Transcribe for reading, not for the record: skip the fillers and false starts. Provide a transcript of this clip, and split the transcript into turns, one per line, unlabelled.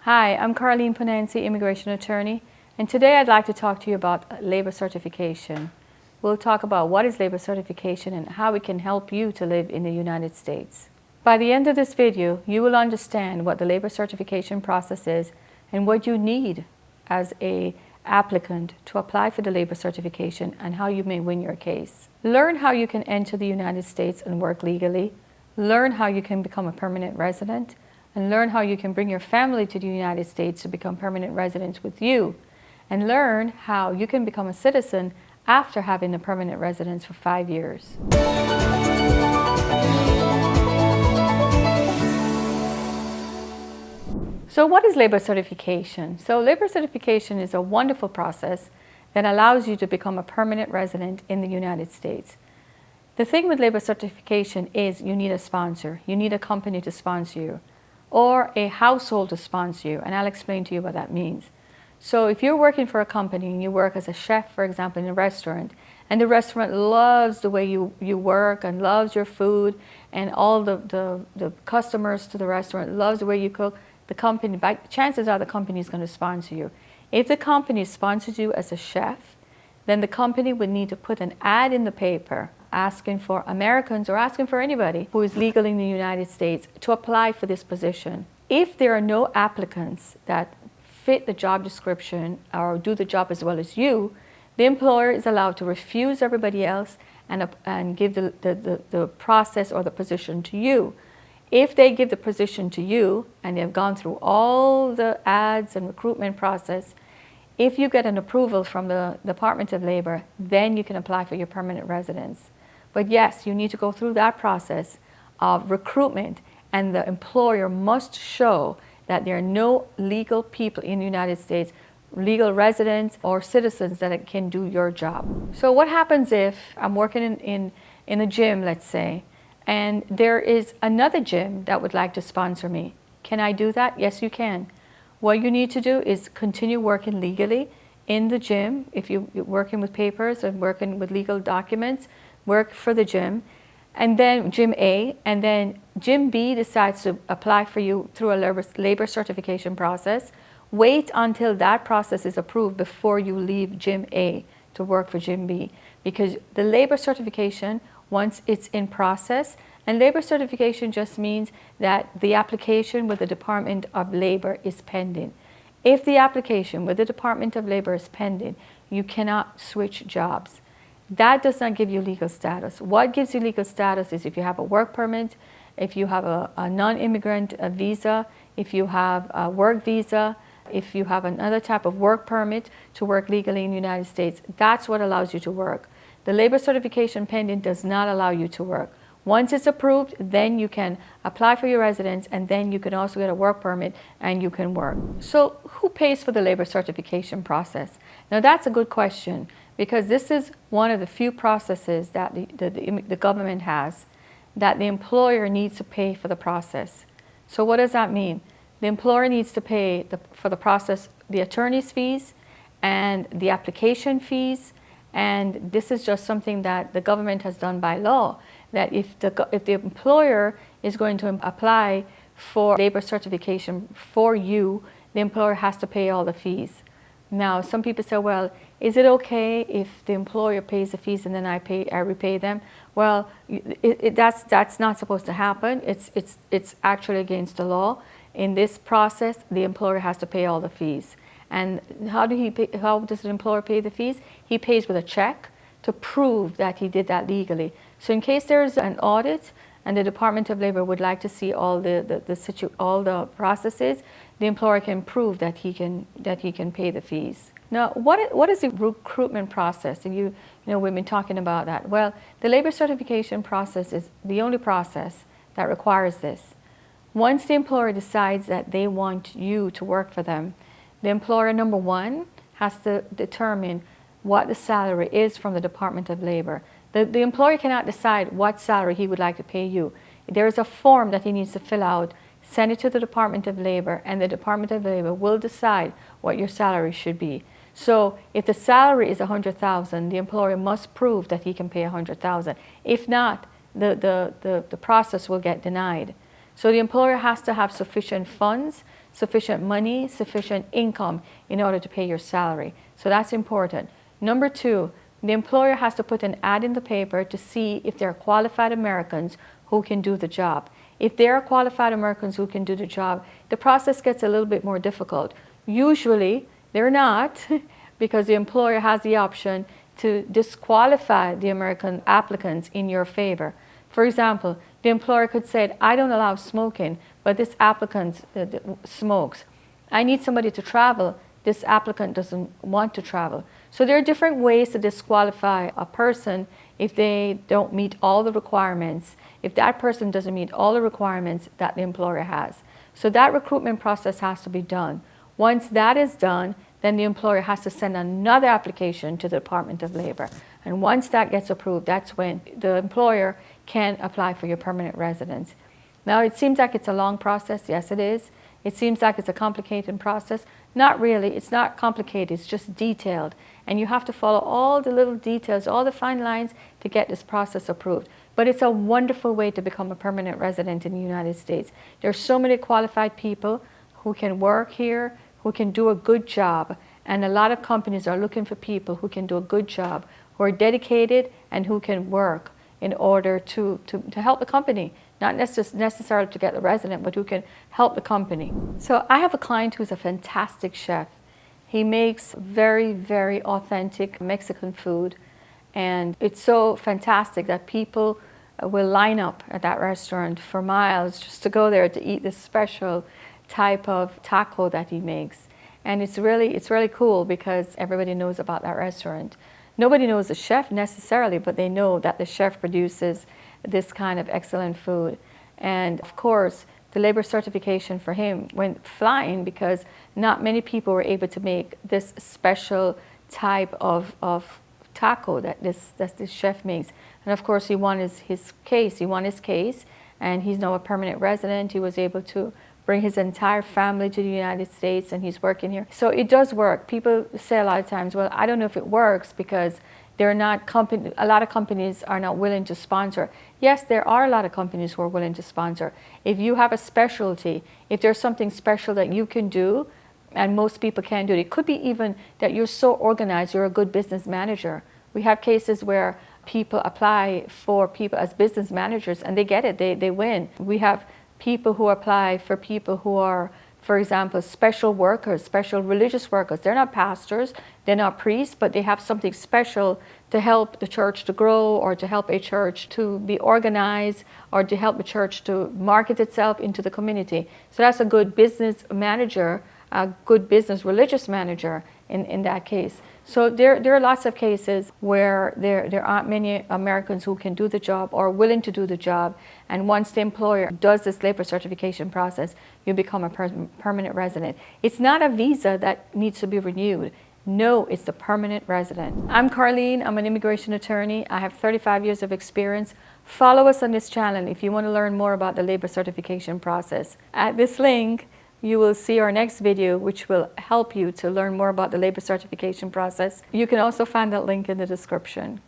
Hi, I'm Karlene Punancy, immigration attorney, and today I'd like to talk to you about labor certification. We'll talk about what is labor certification and how it can help you to live in the United States. By the end of this video, you will understand what the labor certification process is and what you need as an applicant to apply for the labor certification and how you may win your case. Learn how you can enter the United States and work legally. Learn how you can become a permanent resident, and learn how you can bring your family to the United States to become permanent residents with you, and learn how you can become a citizen after having a permanent residence for 5 years. So what is labor certification? So labor certification is a wonderful process that allows you to become a permanent resident in the United States. The thing with labor certification is you need a sponsor. You need a company to sponsor you, or a household to sponsor you, and I'll explain to you what that means. So if you're working for a company and you work as a chef, for example, in a restaurant, and the restaurant loves the way you work and loves your food, and all the customers to the restaurant loves the way you cook, the company, chances are the company is going to sponsor you. If the company sponsors you as a chef, then the company would need to put an ad in the paper asking for Americans or asking for anybody who is legal in the United States to apply for this position. If there are no applicants that fit the job description or do the job as well as you, the employer is allowed to refuse everybody else and give the process or the position to you. If they give the position to you and they've gone through all the ads and recruitment process, if you get an approval from the Department of Labor, then you can apply for your permanent residence. But yes, you need to go through that process of recruitment, and the employer must show that there are no legal people in the United States, legal residents or citizens that can do your job. So what happens if I'm working in a gym, let's say, and there is another gym that would like to sponsor me? Can I do that? Yes, you can. What you need to do is continue working legally in the gym. If you're working with papers and working with legal documents, work for the gym, and then Gym A, and then Gym B decides to apply for you through a labor certification process. Wait until that process is approved before you leave Gym A to work for Gym B, because the labor certification, once it's in process, and labor certification just means that the application with the Department of Labor is pending. If the application with the Department of Labor is pending, you cannot switch jobs. That does not give you legal status. What gives you legal status is if you have a work permit, if you have a non-immigrant visa, if you have a work visa, if you have another type of work permit to work legally in the United States. That's what allows you to work. The labor certification pending does not allow you to work. Once it's approved, then you can apply for your residence, and then you can also get a work permit and you can work. So who pays for the labor certification process? Now that's a good question, because this is one of the few processes that the government has that the employer needs to pay for the process. So what does that mean? The employer needs to pay for the process the attorney's fees and the application fees, and this is just something that the government has done by law, that if the employer is going to apply for labor certification for you, the employer has to pay all the fees. Now, some people say, well, is it okay if the employer pays the fees and then I repay them? Well, that's not supposed to happen. It's actually against the law. In this process, the employer has to pay all the fees. And how does the employer pay the fees? He pays with a check to prove that he did that legally. So in case there's an audit and the Department of Labor would like to see all the processes, the employer can prove that he can pay the fees. Now, what is the recruitment process? And you know, we've been talking about that. Well, the labor certification process is the only process that requires this. Once the employer decides that they want you to work for them, the employer, number one, has to determine what the salary is from the Department of Labor. The employer cannot decide what salary he would like to pay you. There is a form that he needs to fill out, send it to the Department of Labor, and the Department of Labor will decide what your salary should be. So if the salary is $100,000, the employer must prove that he can pay $100,000. If not, the process will get denied. So the employer has to have sufficient funds sufficient money, sufficient income in order to pay your salary. So that's important. Number two, the employer has to put an ad in the paper to see if there are qualified Americans who can do the job. If there are qualified Americans who can do the job, the process gets a little bit more difficult. Usually, they're not, because the employer has the option to disqualify the American applicants in your favor. For example, the employer could say, I don't allow smoking, but this applicant smokes. I need somebody to travel. This applicant doesn't want to travel. So there are different ways to disqualify a person if they don't meet all the requirements, if that person doesn't meet all the requirements that the employer has. So that recruitment process has to be done. Once that is done, then the employer has to send another application to the Department of Labor. And once that gets approved, that's when the employer can apply for your permanent residence. Now, it seems like it's a long process. Yes, it is. It seems like it's a complicated process. Not really. It's not complicated. It's just detailed. And you have to follow all the little details, all the fine lines to get this process approved. But it's a wonderful way to become a permanent resident in the United States. There are so many qualified people who can work here, who can do a good job. And a lot of companies are looking for people who can do a good job, who are dedicated and who can work in order to help the company. Not necessarily to get the resident, but who can help the company. So I have a client who's a fantastic chef. He makes very, very authentic Mexican food. And it's so fantastic that people will line up at that restaurant for miles just to go there to eat this special type of taco that he makes. And it's really cool because everybody knows about that restaurant. Nobody knows the chef necessarily, but they know that the chef produces this kind of excellent food. And of course, the labor certification for him went flying because not many people were able to make this special type of taco that this chef makes. And of course, he won his case, and he's now a permanent resident. He was able to bring his entire family to the United States, and he's working here. So it does work. People say a lot of times, well, I don't know if it works because a lot of companies are not willing to sponsor. Yes, there are a lot of companies who are willing to sponsor. If you have a specialty, if there's something special that you can do, and most people can't do it. It could be even that you're so organized, you're a good business manager. We have cases where people apply for people as business managers and they get it, they win. We have people who apply for people who are, for example, special workers, special religious workers. They're not pastors, they're not priests, but they have something special to help the church to grow or to help a church to be organized or to help the church to market itself into the community. So that's a good business manager, a good business religious manager in that case. So there are lots of cases where there aren't many Americans who can do the job or willing to do the job. And once the employer does this labor certification process, you become a permanent resident. It's not a visa that needs to be renewed. No, it's the permanent resident. I'm Karlene. I'm an immigration attorney. I have 35 years of experience. Follow us on this channel if you want to learn more about the labor certification process. At this link, you will see our next video, which will help you to learn more about the labor certification process. You can also find that link in the description.